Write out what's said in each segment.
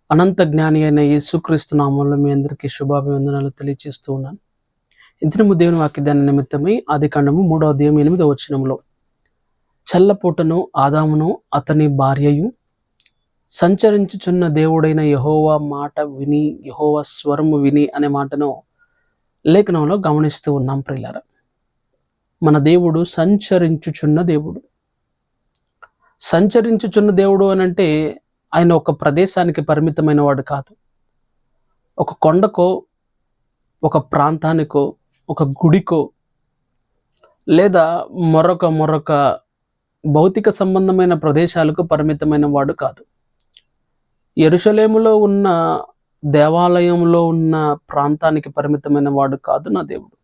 అనంత జ్ఞాని అయిన యేసుక్రీస్తు నామంలో మీ అందరికీ శుభాభివందనాలు తెలియజేస్తూ ఉన్నాను. ఇంతనము దేవుని వాక్యదాన నిమిత్తమై ఆదికాండము 3వ అధ్యాయం 8వ వచనంలో, చల్లపూటను ఆదామును అతని భార్యయు సంచరించుచున్న దేవుడైన యెహోవా మాట విని, యెహోవా స్వరము విని అనే మాటను లేఖనంలో గమనిస్తూ ఉన్నాం. ప్రియులారా, మన దేవుడు సంచరించుచున్న దేవుడు. సంచరించుచున్న దేవుడు అనంటే ఆయన ఒక ప్రదేశానికి పరిమితమైన వాడు కాదు. ఒక కొండకో, ఒక ప్రాంతానికో, ఒక గుడికో, లేదా మరొక భౌతిక సంబంధమైన ప్రదేశాలకు పరిమితమైన వాడు కాదు. యెరూషలేములో ఉన్న దేవాలయంలో ఉన్న ప్రాంతానికి పరిమితమైన వాడు కాదు నా దేవుడు.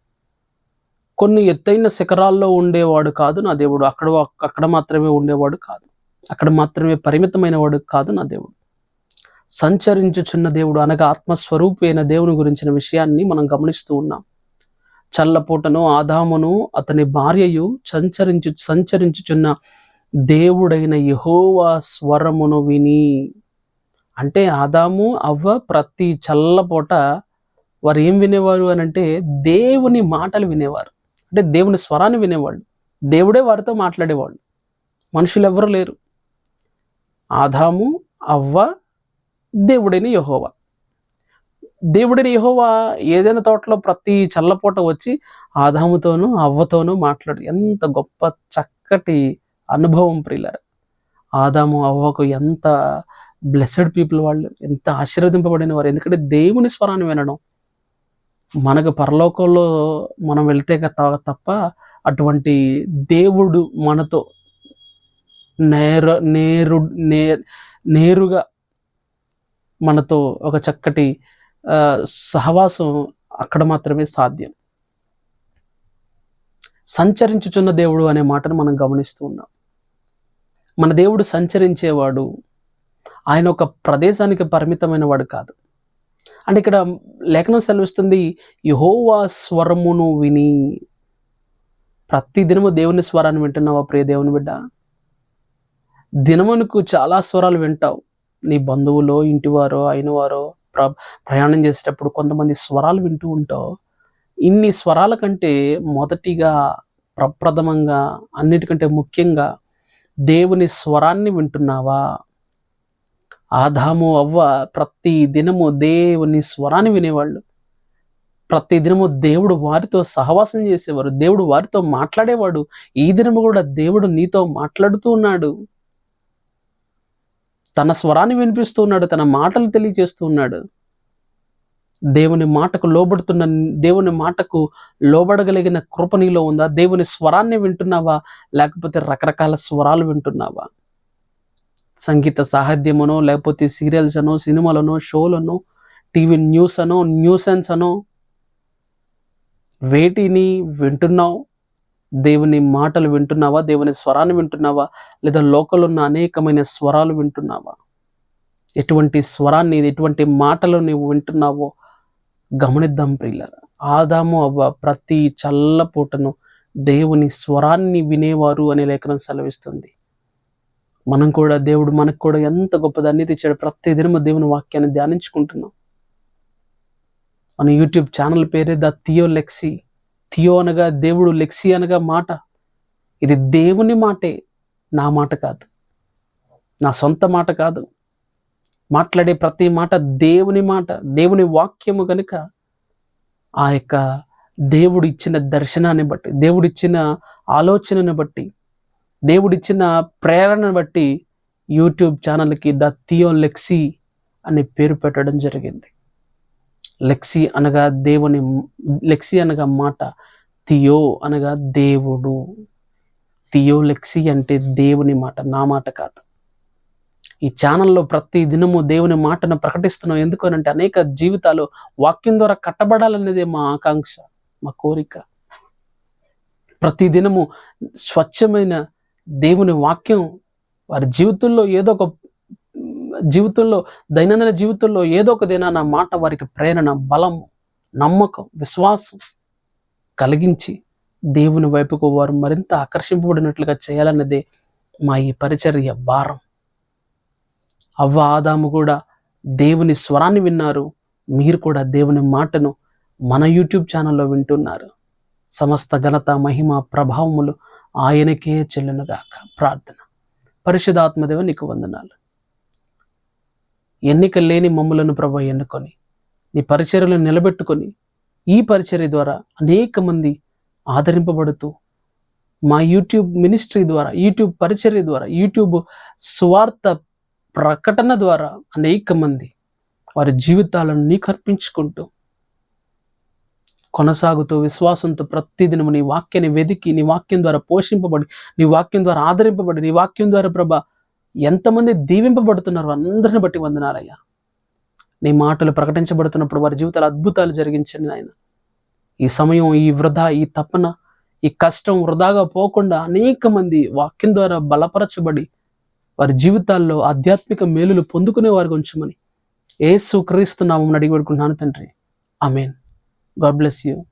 కొన్ని ఎత్తైన శిఖరాల్లో ఉండేవాడు కాదు నా దేవుడు. అక్కడ మాత్రమే ఉండేవాడు కాదు. అక్కడ మాత్రమే పరిమితమైన వాడు కాదు నా దేవుడు. సంచరించుచున్న దేవుడు అనగా ఆత్మస్వరూపి అయిన దేవుని గురించిన విషయాన్ని మనం గమనిస్తూ ఉన్నాం. చల్లపూటను ఆదామును అతని భార్యయు సంచరించుచున్న దేవుడైన యెహోవా స్వరమును విని. అంటే ఆదాము అవ్వ ప్రతి చల్లపూట వారు ఏం వినేవారు అని అంటే దేవుని మాటలు వినేవారు. అంటే దేవుని స్వరాన్ని వినేవాళ్ళు. దేవుడే వారితో మాట్లాడేవాళ్ళు. మనుషులు ఎవరు లేరు. ఆదాము, అవ్వ, దేవుడైన యెహోవా. దేవుడైన యెహోవా ఏదైనా తోటలో ప్రతి చల్లపూట వచ్చి ఆదాముతోనూ అవ్వతోనూ మాట్లాడు. ఎంత గొప్ప చక్కటి అనుభవం ప్రియులారా. ఆదాము అవ్వకు ఎంత బ్లెస్సెడ్ పీపుల్ వాళ్ళు, ఎంత ఆశీర్వదింపబడిన వారు. ఎందుకంటే దేవుని స్వరాన్ని వినడం. మనకు పరలోకంలో మనం వెళ్తే తప్ప అటువంటి దేవుడు మనతో నేరుగా మనతో ఒక చక్కటి సహవాసం అక్కడ మాత్రమే సాధ్యం. సంచరించుచున్న దేవుడు అనే మాటను మనం గమనిస్తూ ఉన్నాం. మన దేవుడు సంచరించేవాడు. ఆయన ఒక ప్రదేశానికి పరిమితమైన వాడు కాదు. అంటే ఇక్కడ లేఖనం సెలవిస్తుంది, యెహోవా స్వరమును విని. ప్రతి దినము దేవుని స్వరాన్ని వింటున్నావా ప్రియ దేవుని బిడ్డ? దినమునకు చాలా స్వరాలు వింటావు. నీ బంధువులో, ఇంటివారో, అయినవారో ప్రయాణం చేసేటప్పుడు కొంతమంది స్వరాలు వింటూ ఉంటావు. ఇన్ని స్వరాల కంటే మొదటిగా, ప్రప్రథమంగా, అన్నిటికంటే ముఖ్యంగా దేవుని స్వరాన్ని వింటున్నావా? ఆదాము అవ్వ ప్రతి దినము దేవుని స్వరాన్ని వినేవాళ్ళు. ప్రతి దినము దేవుడు వారితో సహవాసం చేసేవారు. దేవుడు వారితో మాట్లాడేవాడు. ఈ దినము కూడా దేవుడు నీతో మాట్లాడుతూ ఉన్నాడు. తన స్వరాన్ని వినిపిస్తూ ఉన్నాడు. తన మాటలు తెలియజేస్తూ ఉన్నాడు. దేవుని మాటకు లోబడగలిగిన కృప నీలో ఉందా? దేవుని స్వరాన్ని వింటున్నావా? లేకపోతే రకరకాల స్వరాలు వింటున్నావా? సంగీత సాహిత్యమనో, లేకపోతే సీరియల్స్ అనో, సినిమాలనో, షోలనో, టీవీ న్యూస్ అనో, న్యూసెన్స్ అనో, వేటిని వింటున్నావు? దేవుని మాటలు వింటున్నావా? దేవుని స్వరాన్ని వింటున్నావా? లేదా లోకంలో ఉన్న అనేకమైన స్వరాలు వింటున్నావా? ఎటువంటి స్వరాన్ని, ఎటువంటి మాటలు నీవు వింటున్నావో గమనిద్దాం ప్రియులారా. ఆదాము అవ్వ ప్రతి చల్లపూటను దేవుని స్వరాన్ని వినేవారు అనే లేఖనం సెలవిస్తుంది. మనం కూడా, దేవుడు మనకు కూడా ఎంత గొప్పదాన్ని తెచ్చాడు. ప్రతి దినము దేవుని వాక్యాన్ని ధ్యానించుకుంటున్నాం. మన యూట్యూబ్ ఛానల్ పేరే ద థియో లెక్సీ. థియో అనగా దేవుడు, లెక్సీ అనగా మాట. ఇది దేవుని మాటే, నా మాట కాదు, నా సొంత మాట కాదు. మాట్లాడే ప్రతి మాట దేవుని మాట, దేవుని వాక్యము కనుక ఆ యొక్క దేవుడు ఇచ్చిన దర్శనాన్ని బట్టి, దేవుడిచ్చిన ఆలోచనను బట్టి, దేవుడిచ్చిన ప్రేరణను బట్టి యూట్యూబ్ ఛానల్కి ద థియో లెక్సీ అనే పేరు పెట్టడం జరిగింది. లెక్సీ అనగా మాట, థియో అనగా దేవుడు. థియో లెక్సీ అంటే దేవుని మాట, నా మాట కాదు. ఈ ఛానల్లో ప్రతి దినము దేవుని మాటను ప్రకటిస్తున్నాం. ఎందుకనంటే అనేక జీవితాలు వాక్యం ద్వారా కట్టబడాలనేదే మా ఆకాంక్ష, మా కోరిక. ప్రతి దినము స్వచ్ఛమైన దేవుని వాక్యం వారి దైనందిన జీవితంలో ఏదో ఒక దినాన మాట వారికి ప్రేరణ, బలం, నమ్మకం, విశ్వాసం కలిగించి దేవుని వైపుకు వారు మరింత ఆకర్షింపబడినట్లుగా చేయాలన్నదే మా ఈ పరిచర్య భారం. అవ్వ ఆదాము కూడా దేవుని స్వరాన్ని విన్నారు. మీరు కూడా దేవుని మాటను మన యూట్యూబ్ ఛానల్లో వింటున్నారు. సమస్త ఘనత, మహిమ, ప్రభావములు ఆయనకే చెల్లునుగాక. ప్రార్థన. పరిశుద్ధాత్మదేవ, నీకు వందనాలు. ఎన్నిక లేని మమ్ములను ప్రభు ఎన్నుకొని నీ పరిచర్యలను నిలబెట్టుకొని ఈ పరిచర్య ద్వారా అనేక మంది ఆదరింపబడుతూ మా యూట్యూబ్ మినిస్ట్రీ ద్వారా, యూట్యూబ్ పరిచర్య ద్వారా, యూట్యూబ్ స్వార్థ ప్రకటన ద్వారా అనేక మంది వారి జీవితాలను నీకు అర్పించుకుంటూ కొనసాగుతూ విశ్వాసంతో ప్రతిదినము నీ వాక్యాన్ని వెదికి, నీ వాక్యం ద్వారా పోషింపబడి, నీ వాక్యం ద్వారా ఆదరింపబడి, నీ వాక్యం ద్వారా ప్రభా ఎంతమంది దీవింపబడుతున్నారు అందరిని బట్టి వందనాలయ్యా. నీ మాటలు ప్రకటించబడుతున్నప్పుడు వారి జీవితాలు అద్భుతాలు జరిగించండి నాయన. ఈ సమయం, ఈ వృధా, ఈ తపన, ఈ కష్టం వృధాగా పోకుండా అనేక మంది వాక్యం ద్వారా బలపరచబడి వారి జీవితాల్లో ఆధ్యాత్మిక మేలులు పొందుకునే వారికి ఉంచమని యేసుక్రీస్తు నామమున అడిగి పెడుకుంటున్నాను తండ్రి. ఆమేన్. God bless you.